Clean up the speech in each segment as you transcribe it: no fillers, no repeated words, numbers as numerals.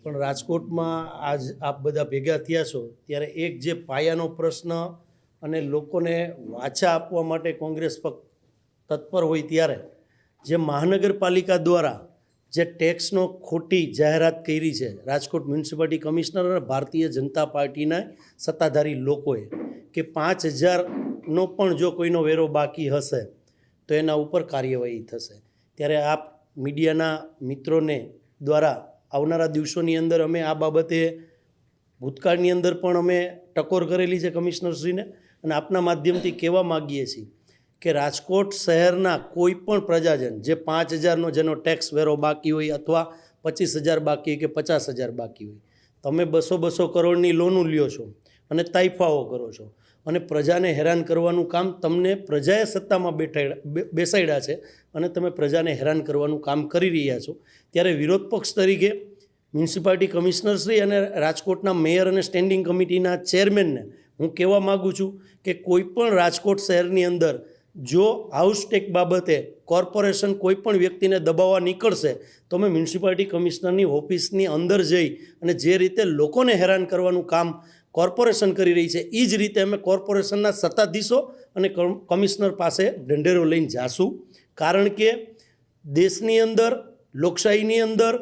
પણ રાજકોટમાં આજ આપ બધા ભેગા થયા છો ત્યારે એક જે પાયાનો પ્રશ્ન અને લોકોને વાચા આપવા માટે કોંગ્રેસ પક્ષ તત્પર હોય ત્યારે જે મહાનગરપાલિકા દ્વારા જે ટેક્સનો ખોટી જાહેરાત કરી છે રાજકોટ મ્યુનિસિપાલિટી કમિશનર અને ભારતીય જનતા પાર્ટીના સત્તાધારી લોકોએ કે 5,000નો પણ જો કોઈનો વેરો બાકી હશે તો એના ઉપર કાર્યવાહી થશે, ત્યારે આપ મીડિયાના મિત્રોને દ્વારા આવનારા દિવસોની અંદર અમે આ બાબતે ભૂતકાળની અંદર પણ અમે ટકોર કરેલી છે કમિશનરશ્રીને, અને આપના માધ્યમથી કહેવા માગીએ છીએ કે રાજકોટ શહેરના કોઈ પણ પ્રજાજન જે 5,000નો જેનો ટેક્સ વેરો બાકી હોય અથવા 25,000 બાકી હોય કે 50,000 બાકી હોય, તમે 200 કરોડની લોનું લ્યો છો અને તાઇફાઓ કરો છો અને પ્રજાને હેરાન કરવાનું કામ તમને પ્રજાએ સત્તામાં બેસાડ્યા છે અને તમે પ્રજાને હેરાન કરવાનું કામ કરી રહ્યા છો, ત્યારે વિરોધ પક્ષ તરીકે મ્યુનિસિપાલિટી કમિશનરશ્રી અને રાજકોટના મેયર અને સ્ટેન્ડિંગ કમિટીના ચેરમેનને હું કહેવા માગું છું કે કોઈ પણ રાજકોટ શહેરની અંદર જો હાઉસ ટેક્સ બાબતે કોર્પોરેશન કોઈ પણ વ્યક્તિને દબાવવા નીકળશે તો અમે મ્યુનિસિપાલિટી કમિશનરની ઓફિસની અંદર જઈ અને જે રીતે લોકોને હેરાન કરવાનું કામ કોર્પોરેશન કરી રહી છે એ જ રીતે અમે કોર્પોરેશનના સત્તાધીશો અને કમિશનર પાસે ઢંઢેરો લઈને જાશું, કારણ કે દેશની અંદર લોકશાહીની અંદર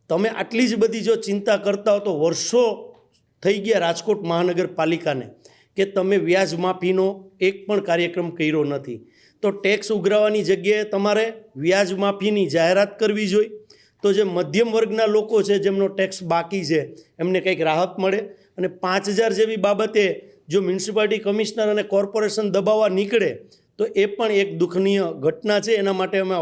તમે આટલી જ બધી જો ચિંતા કરતા હો તો વર્ષો થઈ ગયા રાજકોટ મહાનગરપાલિકાને કે તમે વ્યાજ માફીનો એક પણ કાર્યક્રમ કર્યો નથી, તો ટેક્સ ઉઘરાવવાની જગ્યાએ તમારે વ્યાજ માફીની જાહેરાત કરવી જોઈએ તો જે મધ્યમ વર્ગના લોકો છે જેમનો ટેક્સ બાકી છે એમને કંઈક રાહત મળે, અને 5,000 જેવી બાબતે જો મ્યુનિસિપાલિટી કમિશનર અને કોર્પોરેશન દબાવવા નીકળે તો એ પણ એક દુઃખનીય ઘટના છે. એના માટે અમે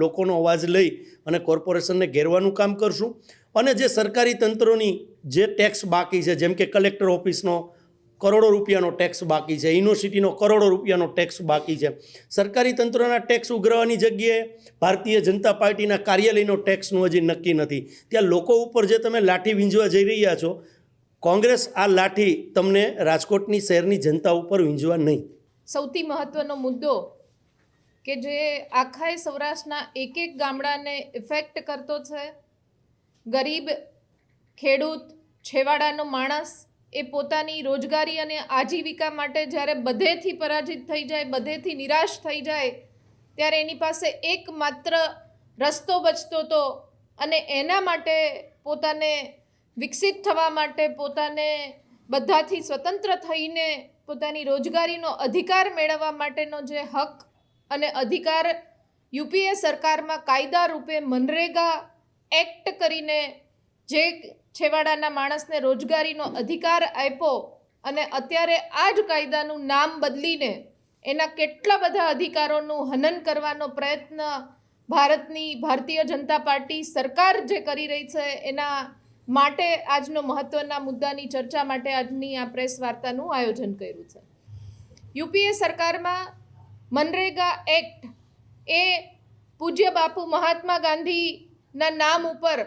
લોકોનો અવાજ લઈ અને કોર્પોરેશનને ઘેરવાનું કામ કરશું, અને જે સરકારી તંત્રોની જે ટેક્સ બાકી છે જેમ કે કલેક્ટર ઓફિસનો કરોડો રૂપિયાનો ટેક્સ બાકી છે, યુનિવર્સિટીનો કરોડો રૂપિયાનો ટેક્સ બાકી છે, સરકારી તંત્રના ટેક્સ ઉઘરાવવાની જગ્યાએ ભારતીય જનતા પાર્ટીના કાર્યાલયનો ટેક્સનું હજી નક્કી નથી, ત્યાં લોકો ઉપર જે તમે લાઠી વીંઝવા જઈ રહ્યા છો, કોંગ્રેસ આ લાઠી તમને રાજકોટની શહેરની જનતા ઉપર વીંઝવા નહીં. સૌથી મહત્વનો મુદ્દો કે જે આખા સૌરાષ્ટ્રના એક ગામડાને ઇફેક્ટ કરતો છે, ગરીબ ખેડૂત છેવાડાનો માણસ એ પોતાની રોજગારી અને આજીવિકા માટે જ્યારે બધેથી પરાજિત થઈ જાય, બધેથી નિરાશ થઈ જાય, ત્યારે એની પાસે એકમાત્ર રસ્તો બચતો હતો અને એના માટે પોતાને વિકસિત થવા માટે, પોતાને બધાથી સ્વતંત્ર થઈને પોતાની રોજગારીનો અધિકાર મેળવવા માટેનો જે હક અને અધિકાર યુપીએ સરકારમાં કાયદા રૂપે મનરેગા એક્ટ કરીને જે છેવાડાના માણસને રોજગારીનો અધિકાર આપ્યો, અને અત્યારે આ જ કાયદાનું નામ બદલીને એના કેટલા બધા અધિકારોનું હનન કરવાનો પ્રયત્ન ભારતીય જનતા પાર્ટી સરકાર જે કરી રહી છે, એના માટે આજનો મહત્વના મુદ્દાની ચર્ચા માટે આજની આ પ્રેસ વાર્તાનું આયોજન કર્યું છે. યુપીએ સરકારમાં મનરેગા એક્ટ એ પૂજ્ય બાપુ મહાત્મા ગાંધીના નામ ઉપર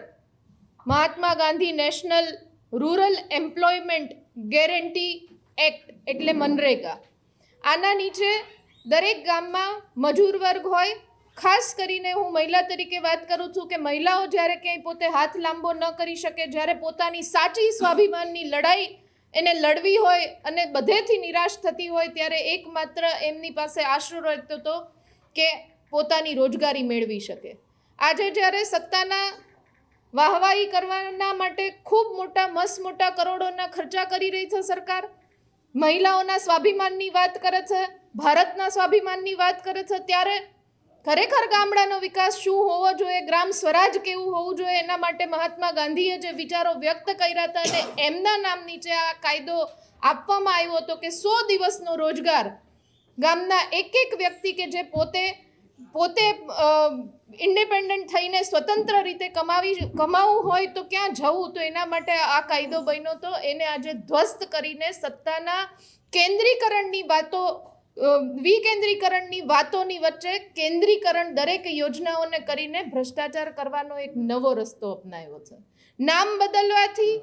Mahatma Gandhi national rural employment guarantee act એટલે મનરેગા, આના નીચે દરેક ગામમાં મજૂર વર્ગ હોય, ખાસ કરીને હું મહિલા તરીકે વાત કરું છું કે મહિલાઓ જ્યારે ક્યાંય પોતે હાથ લાંબો ન કરી શકે, જ્યારે પોતાની સાચી સ્વાભિમાનની લડાઈ એને લડવી હોય અને બધેથી નિરાશ થતી હોય, ત્યારે એકમાત્ર એમની પાસે આશરો રહેતો હતો કે પોતાની રોજગારી મેળવી શકે. આજે જ્યારે સત્તાના વાહવાહી કરવાના માટે ખૂબ મોટા કરોડોના ખર્ચા કરી રહી છે સરકાર, મહિલાઓના સ્વાભિમાનની વાત કરે છે, ભારતના સ્વાભિમાનની વાત કરે છે, ત્યારે ખરેખર ગામડાનો વિકાસ શું હોવો જોઈએ, ગ્રામ સ્વરાજ કેવું હોવું જોઈએ, એના માટે મહાત્મા ગાંધીએ જે વિચારો વ્યક્ત કર્યા હતા અને એમના નામ નીચે આ કાયદો આપવામાં આવ્યો હતો કે 100 દિવસનો રોજગાર ગામના એક વ્યક્તિ કે જે પોતે ઇન્ડિપેન્ડન્ટ થઈને સ્વતંત્ર રીતે કમાવું હોય તો ક્યાં જવું, તો એના માટે આ કાયદો બન્યો હતો. એને આજે ધ્વસ્ત કરીને સત્તાના કેન્દ્રીકરણની વાતો, વિકેન્દ્રીકરણની વાતોની વચ્ચે કેન્દ્રીકરણ દરેક યોજનાઓને કરીને ભ્રષ્ટાચાર કરવાનો એક નવો રસ્તો અપનાવ્યો છે. નામ બદલવાથી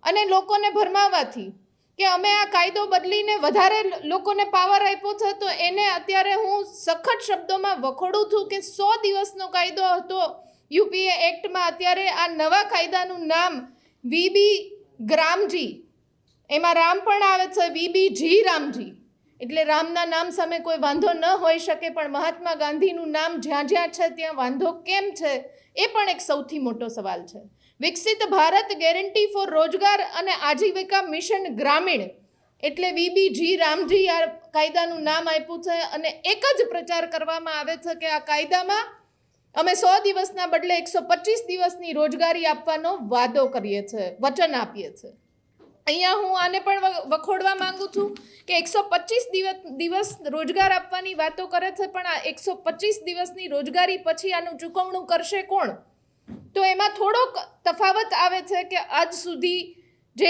અને લોકોને ભરમાવાથી કે અમે આ કાયદો બદલીને વધારે લોકોને પાવર આપ્યો છે, તો એને અત્યારે હું સખત શબ્દોમાં વખોડું છું કે 100 દિવસનો કાયદો હતો યુપીએ એક્ટમાં અત્યારે આ નવા કાયદાનું નામ વીબી ગ્રામજી, એમાં રામ પણ આવે છે, વીબીજી રામજી, એટલે રામના નામ સામે કોઈ વાંધો ન હોઈ શકે, પણ મહાત્મા ગાંધીનું નામ જ્યાં જ્યાં છે ત્યાં વાંધો કેમ છે એ પણ એક સૌથી મોટો સવાલ છે. વિકસિત ભારત ગેરંટી ફોર રોજગાર અને આજીવિકા મિશન ગ્રામીણ એટલે વીબીજી રામજી આ કાયદાનું નામ આપ્યું છે, અને એક જ પ્રચાર કરવામાં આવે છે કે આ કાયદામાં અમે 100 દિવસના બદલે 125 દિવસની રોજગારી આપવાનો વાદો કરીએ છીએ, વચન આપીએ છીએ. અહીંયા હું આને પણ વખોડવા માંગુ છું કે 125 દિવસ રોજગાર આપવાની વાતો કરે છે, પણ આ 125 દિવસની રોજગારી પછી આનું ચૂકવણું કરશે કોણ? તો એમાં થોડોક તફાવત આવે છે કે આજ સુધી જે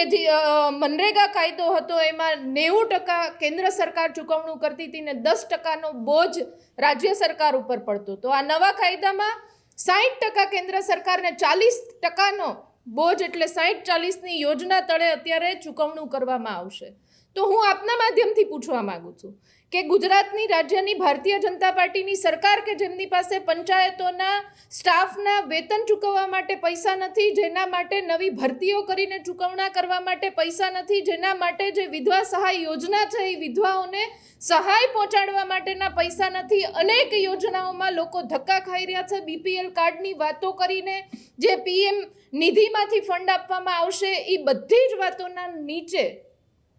મનરેગા કાયદો હતો એમાં 90% કેન્દ્ર સરકાર ચૂકવણું કરતી હતી ને 10%નો બોજ રાજ્ય સરકાર ઉપર પડતો. તો આ નવા કાયદામાં 60% કેન્દ્ર સરકારને 40%નો બોજ એટલે 60-40ની યોજના તળે અત્યારે ચૂકવણું કરવામાં આવશે. તો હું આપના માધ્યમથી પૂછવા માંગુ છું કે ગુજરાતની રાજ્યની ભારતીય જનતા પાર્ટીની સરકાર કે જેમની પાસે પંચાયતોના સ્ટાફના વેતન ચૂકવવા માટે પૈસા નથી, જેના માટે નવી ભરતીઓ કરીને ચૂકવણા કરવા માટે પૈસા નથી, જેના માટે જે વિધવા સહાય યોજના છે એ વિધવાઓને સહાય પહોંચાડવા માટેના પૈસા નથી, અનેક યોજનાઓમાં લોકો ધક્કા ખાઈ રહ્યા છે. બીપીએલ કાર્ડની વાતો કરીને જે પીએમ નિધિમાંથી ફંડ આપવામાં આવશે એ બધી જ વાતોના નીચે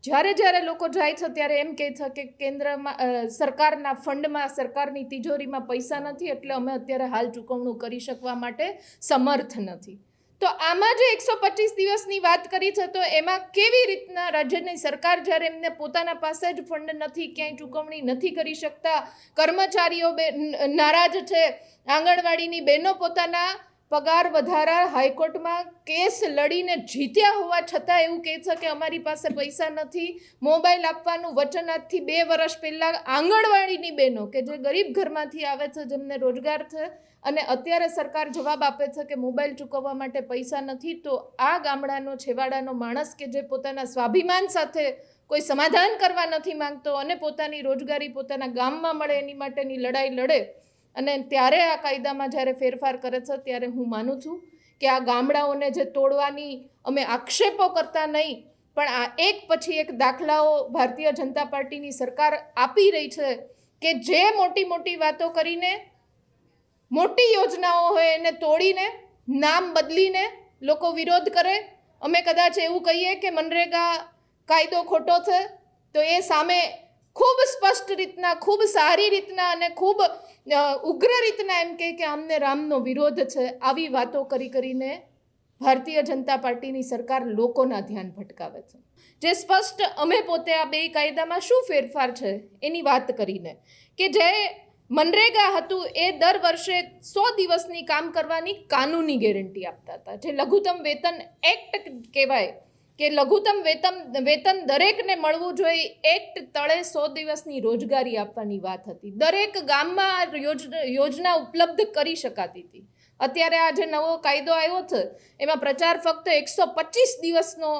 જ્યારે લોકો જાય છે ત્યારે એમ કહે છે કે કેન્દ્રમાં સરકારના ફંડમાં, સરકારની તિજોરીમાં પૈસા નથી, એટલે અમે અત્યારે હાલ ચૂકવણું કરી શકવા માટે સમર્થ નથી. તો આમાં જે 125 દિવસની વાત કરી છે, તો એમાં કેવી રીતના રાજ્યની સરકાર જ્યારે એમને પોતાના પાસે જ ફંડ નથી, ક્યાંય ચૂકવણી નથી કરી શકતા, કર્મચારીઓ નારાજ છે, આંગણવાડીની બહેનો પોતાના પગાર વધારા હાઈકોર્ટમાં કેસ લડીને જીત્યા હોવા છતાં એવું કહે છે કે અમારી પાસે પૈસા નથી. મોબાઈલ આપવાનું વચન આજથી 2 વર્ષ પહેલાં આંગણવાડીની બહેનો કે જે ગરીબ ઘરમાંથી આવે છે, જેમને રોજગાર છે, અને અત્યારે સરકાર જવાબ આપે છે કે મોબાઈલ ચૂકવવા માટે પૈસા નથી. તો આ ગામડાનો છેવાડાનો માણસ કે જે પોતાના સ્વાભિમાન સાથે કોઈ સમાધાન કરવા નથી માંગતો અને પોતાની રોજગારી પોતાના ગામમાં મળે એની માટેની લડાઈ લડે, અને ત્યારે આ કાયદામાં જ્યારે ફેરફાર કરે છે ત્યારે હું માનું છું કે આ ગામડાઓને જે તોડવાની અમે આક્ષેપો કરતા નહીં, પણ આ એક પછી એક દાખલાઓ ભારતીય જનતા પાર્ટીની સરકાર આપી રહી છે કે જે મોટી વાતો કરીને, મોટી યોજનાઓ હોય એને તોડીને, નામ બદલીને લોકો વિરોધ કરે. અમે કદાચ એવું કહીએ કે મનરેગા કાયદો ખોટો છે તો એ સામે ખૂબ સ્પષ્ટ રીતના, ખૂબ સારી રીતના અને ખૂબ ઉગ્ર રીતના એમ કે અમને રામનો વિરોધ છે. આવી વાતો કરીને ભારતીય જનતા પાર્ટીની સરકાર લોકોના ધ્યાન ભટકાવે છે. જે સ્પષ્ટ અમે પોતે આ 2 કાયદામાં શું ફેરફાર છે એની વાત કરીને કે જે મનરેગા હતું એ દર વર્ષે 100 દિવસની કામ કરવાની કાનૂની ગેરંટી આપતા હતા, જે લઘુત્તમ વેતન એક્ટ કહેવાય કે લઘુત્તમ વેતન દરેકને મળવું જોઈએ. એક્ટ તળે 100 દિવસની રોજગારી આપવાની વાત હતી. દરેક ગામમાં યોજના ઉપલબ્ધ કરી શકાતી હતી. અત્યારે આ જે નવો કાયદો આવ્યો છે એમાં પ્રચાર ફક્ત 125 દિવસનો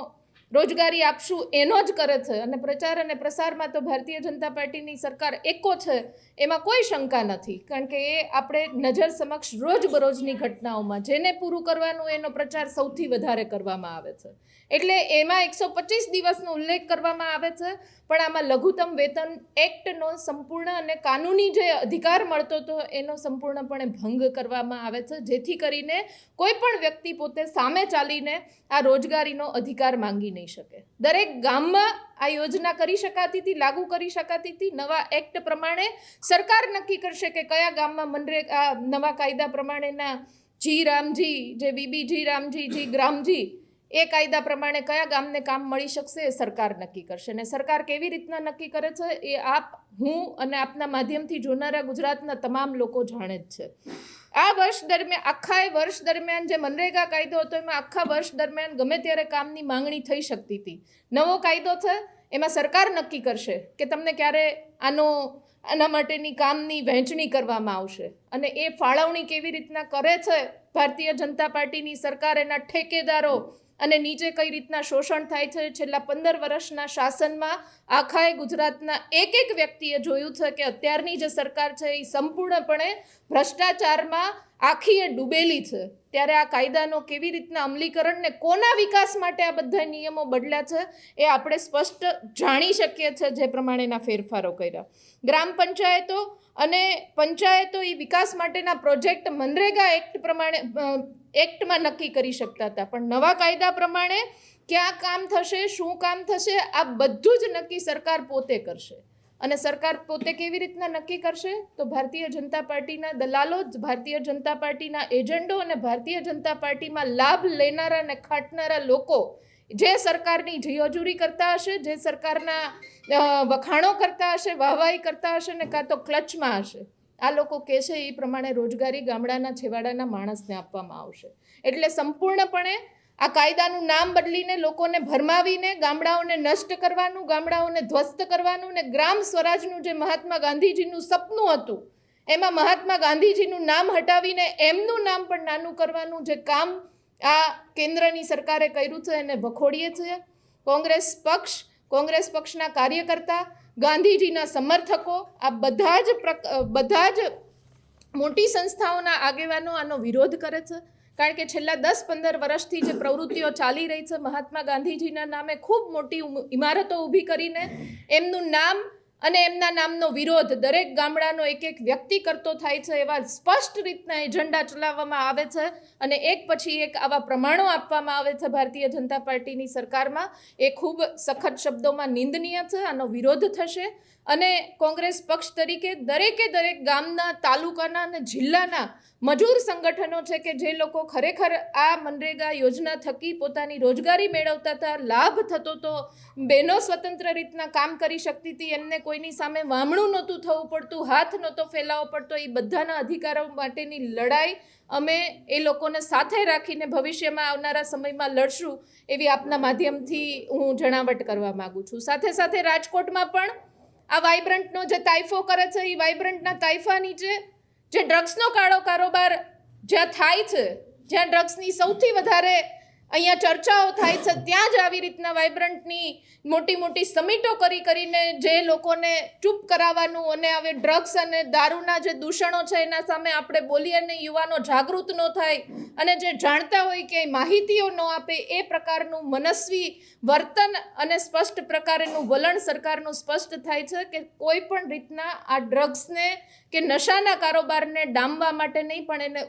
રોજગારી આપશું એનો જ કરે છે, અને પ્રચાર અને પ્રસારમાં તો ભારતીય જનતા પાર્ટીની સરકાર એકો છે એમાં કોઈ શંકા નથી, કારણ કે એ આપણે નજર સમક્ષ રોજબરોજની ઘટનાઓમાં જેને પૂરું કરવાનું એનો પ્રચાર સૌથી વધારે કરવામાં આવે છે. એટલે એમાં 125 દિવસનો ઉલ્લેખ કરવામાં આવે છે, પણ આમાં લઘુત્તમ વેતન એક્ટનો સંપૂર્ણ અને કાનૂની જે અધિકાર મળતો હતો એનો સંપૂર્ણપણે ભંગ કરવામાં આવે છે, જેથી કરીને કોઈ પણ વ્યક્તિ પોતે સામે ચાલીને આ રોજગારીનો અધિકાર માંગી નહીં શકે. દરેક ગામમાં આ યોજના કરી શકાતી હતી, લાગુ કરી શકાતી હતી. નવા એક્ટ પ્રમાણે સરકાર નક્કી કરશે કે કયા ગામમાં મનરેગા નવા કાયદા પ્રમાણેના જી રામજી, જે વીબીજી રામજી, જી ગ્રામજી, એ કાયદા પ્રમાણે કયા ગામને કામ મળી શકશે એ સરકાર નક્કી કરશે. અને સરકાર કેવી રીતના નક્કી કરે છે એ આપ, હું અને આપના માધ્યમથી જોનારા ગુજરાતના તમામ લોકો જાણે જ છે. આ આખા વર્ષ દરમિયાન જે મનરેગા કાયદો હતો એમાં આખા વર્ષ દરમિયાન ગમે ત્યારે કામની માંગણી થઈ શકતી હતી. નવો કાયદો છે એમાં સરકાર નક્કી કરશે કે તમને ક્યારે આના માટેની કામની વહેંચણી કરવામાં આવશે, અને એ ફાળવણી કેવી રીતના કરે છે ભારતીય જનતા પાર્ટીની સરકાર, એના ઠેકેદારો અને નીચે કઈ રીતના શોષણ થાય છે. છેલ્લા 15 વર્ષના શાસનમાં આખાએ ગુજરાતના એક વ્યક્તિએ જોયું છે કે અત્યારની જે સરકાર છે એ સંપૂર્ણપણે ભ્રષ્ટાચારમાં આખી એ ડૂબેલી છે, ત્યારે આ કાયદાનો કેવી રીતના અમલીકરણ ને કોના વિકાસ માટે આ બધા નિયમો બદલ્યા છે એ આપણે સ્પષ્ટ જાણી શકીએ છીએ જે પ્રમાણેના ફેરફારો કર્યા. ગ્રામ પંચાયતો અને પંચાયતો એ વિકાસ માટેના પ્રોજેક્ટ મનરેગા એક્ટ પ્રમાણે એક્ટમાં નક્કી કરી શકતા હતા, પણ નવા કાયદા પ્રમાણે ક્યાં કામ થશે, શું કામ થશે, આ બધું જ નક્કી સરકાર પોતે કરશે. અને સરકાર પોતે કેવી રીતના નક્કી કરશે? તો ભારતીય જનતા પાર્ટીના દલાલો, ભારતીય જનતા પાર્ટીના એજન્ડો અને ભારતીય જનતા પાર્ટીમાં લાભ લેનારા અને ખાટનારા લોકો જે સરકારની જીઓજૂરી કરતા હશે, જે સરકારના વખાણો કરતા હશે, વાહવાહી કરતા હશે ને કાં તો ક્લચમાં હશે, આ લોકો કહેશે એ પ્રમાણે રોજગારી ગામડાના છેવાડાના માણસને આપવામાં આવશે. એટલે સંપૂર્ણપણે આ કાયદાનું નામ બદલીને લોકોને ભરમાવીને ગામડાઓને નષ્ટ કરવાનું, ગામડાઓને ધ્વસ્ત કરવાનું ને ગ્રામ સ્વરાજનું જે મહાત્મા ગાંધીજીનું સપનું હતું એમાં મહાત્મા ગાંધીજીનું નામ હટાવીને એમનું નામ પણ નાનું કરવાનું જે કામ આ કેન્દ્રની સરકારે કર્યું છે એને વખોડીએ છીએ. કોંગ્રેસ પક્ષના કાર્યકર્તા, ગાંધીજીના સમર્થકો, આ બધા જ મોટી સંસ્થાઓના આગેવાનો આનો વિરોધ કરે છે, કારણ કે છેલ્લા 10-15 વર્ષથી જે પ્રવૃત્તિઓ ચાલી રહી છે મહાત્મા ગાંધીજીના નામે ખૂબ મોટી ઇમારતો ઊભી કરીને એમનું નામ અને એમના નામનો વિરોધ દરેક ગામડાનો એક વ્યક્તિ કરતો થાય છે, એવા સ્પષ્ટ રીતના એજન્ડા ચલાવવામાં આવે છે અને એક પછી એક આવા પ્રમાણો આપવામાં આવે છે ભારતીય જનતા પાર્ટીની સરકારમાં. એ ખૂબ સખત શબ્દોમાં નિંદનીય છે. આનો વિરોધ થશે અને કોંગ્રેસ પક્ષ તરીકે દરેક ગામના, તાલુકાના અને જિલ્લાના મજૂર સંગઠનો છે કે જે લોકો ખરેખર આ મનરેગા યોજના થકી પોતાની રોજગારી મેળવતા હતા, લાભ થતો હતો, બહેનો સ્વતંત્ર રીતના કામ કરી શકતી હતી, એમને કોઈની સામે વામણું નહોતું થવું પડતું, હાથ નહોતો ફેલાવવો પડતો, એ બધાના અધિકારો માટેની લડાઈ અમે એ લોકોને સાથે રાખીને ભવિષ્યમાં આવનારા સમયમાં લડશું એવી આપના માધ્યમથી હું જણાવટ કરવા માગું છું. સાથે સાથે રાજકોટમાં પણ આ વાઇબ્રન્ટનો જે તાઇફો કરે છે એ વાઇબ્રન્ટના તાઇફા નીચે જે ડ્રગ્સનો કાળો કારોબાર જ્યાં થાય છે, જ્યાં ડ્રગ્સની સૌથી વધારે અહીંયા ચર્ચાઓ થાય છે, ત્યાં જ આવી રીતના વાઇબ્રન્ટની મોટી સમિટો કરીને જે લોકોને ચૂપ કરાવવાનું અને હવે ડ્રગ્સ અને દારૂના જે દૂષણો છે એના સામે આપણે બોલીએ અને યુવાનો જાગૃત ન થાય અને જે જાણતા હોય કે માહિતીઓ ન આપે એ પ્રકારનું મનસ્વી વર્તન અને સ્પષ્ટ પ્રકારનું વલણ સરકારનું સ્પષ્ટ થાય છે કે કોઈ પણ રીતના આ ડ્રગ્સને કે નશાના કારોબારને ડામવા માટે નહીં, પણ એને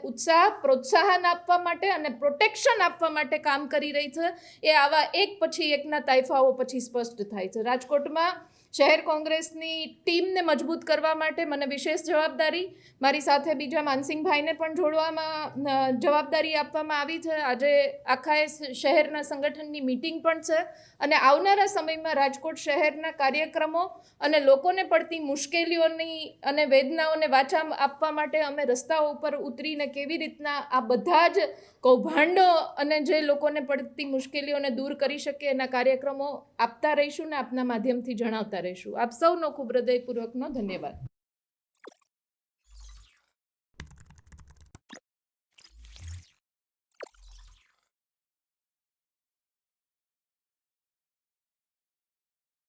પ્રોત્સાહન આપવા માટે અને પ્રોટેક્શન આપવા માટે કામ કરી રહી છે. એ આવા એક પછી એકના તાઇફાઓ પછી સ્પષ્ટ થાય છે. રાજકોટમાં શહેર કોંગ્રેસની ટીમને મજબૂત કરવા માટે મને વિશેષ જવાબદારી, મારી સાથે બીજા માનસિંહભાઈને પણ જોડવામાં જવાબદારી આપવામાં આવી છે. આજે આખા શહેરના સંગઠનની મિટિંગ પણ છે અને આવનારા સમયમાં રાજકોટ શહેરના કાર્યક્રમો અને લોકોને પડતી મુશ્કેલીઓની અને વેદનાઓને વાચા આપવા માટે અમે રસ્તાઓ ઉપર ઉતરીને કેવી રીતના આ બધા જ કૌભાંડો અને જે લોકોને પડતી મુશ્કેલીઓને દૂર કરી શકે એના કાર્યક્રમો આપતા રહીશું ને આપના માધ્યમથી જણાવતા રહીશું. આપ સૌનો ખૂબ હૃદયપૂર્વકનો ધન્યવાદ.